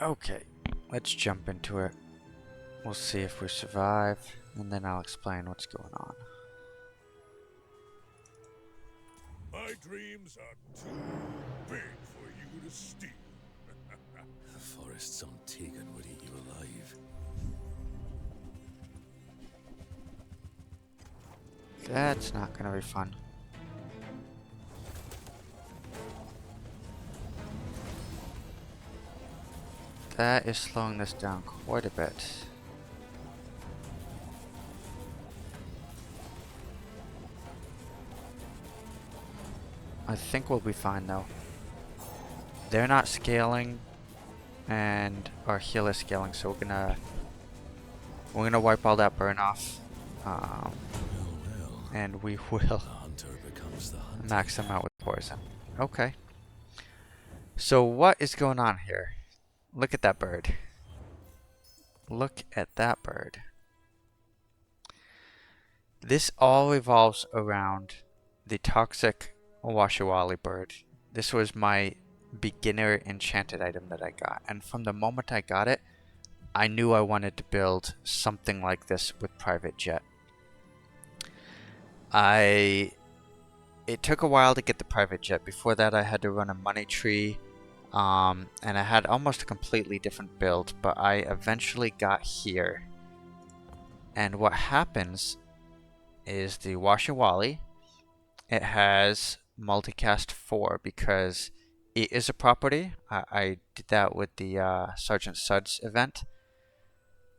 Okay, let's jump into it. We'll see if we survive, and then I'll explain what's going on. My dreams are too big for you to steal. The forest's untaken would eat you alive. That's not gonna be fun. That is slowing this down quite a bit. I think we'll be fine though. They're not scaling, and our heal is scaling, so we're gonna wipe all that burn off, and we will The hunter becomes the hunted. max them out with poison. Okay. So what is going on here? Look at that bird. Look at that bird. This all revolves around the toxic Washawali bird. This was my beginner enchanted item that I got, and from the moment I got it, I knew I wanted to build something like this with private jet. It took a while to get the private jet. Before that, I had to run a money tree, and I had almost a completely different build, but I eventually got here. And what happens is the Washawali, it has multicast 4 because it is a property. I did that with the Sergeant Suds event.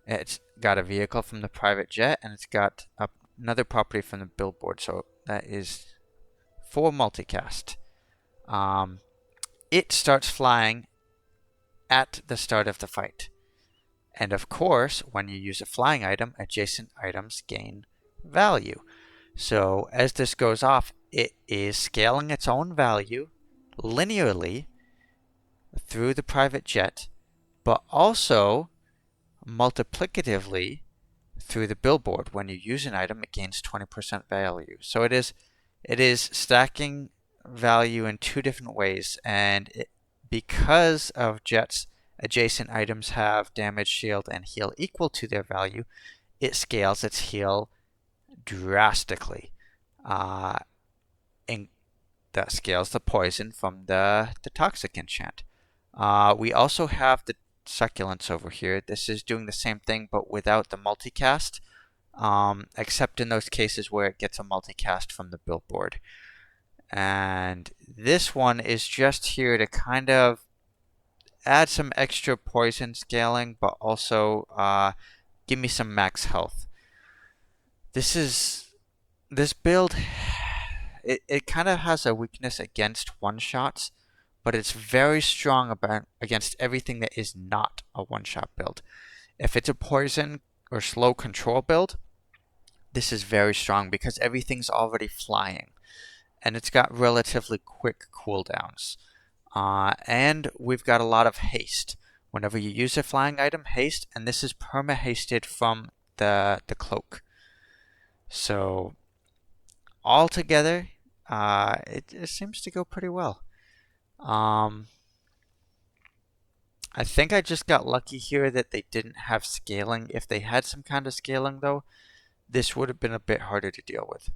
It's got a vehicle from the private jet, and it's got another property from the billboard, so that is 4 multicast. It starts flying at the start of the fight. And of course, when you use a flying item, adjacent items gain value. So as this goes off, it is scaling its own value linearly through the private jet, but also multiplicatively through the billboard. When you use an item, it gains 20% value. So it is stacking value in 2 different ways, and because of Jet's adjacent items have damage, shield, and heal equal to their value, it scales its heal drastically. And that scales the poison from the toxic enchant. We also have the succulents over here. This is doing the same thing but without the multicast, except in those cases where it gets a multicast from the billboard. And this one is just here to kind of add some extra poison scaling, but also give me some max health. This build, it kind of has a weakness against one-shots, but it's very strong against everything that is not a one-shot build. If it's a poison or slow control build, this is very strong because everything's already flying, and it's got relatively quick cooldowns. And we've got a lot of haste. Whenever you use a flying item, haste, and this is perma-hasted from the cloak. So altogether, it seems to go pretty well. I think I just got lucky here that they didn't have scaling. If they had some kind of scaling, though, this would have been a bit harder to deal with.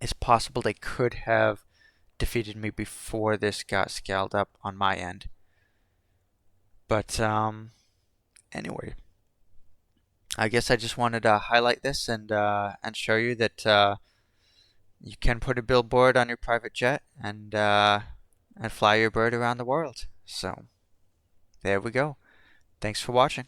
It's possible they could have defeated me before this got scaled up on my end. But anyway, I guess I just wanted to highlight this and show you that you can put a billboard on your private jet and fly your bird around the world. So there we go. Thanks for watching.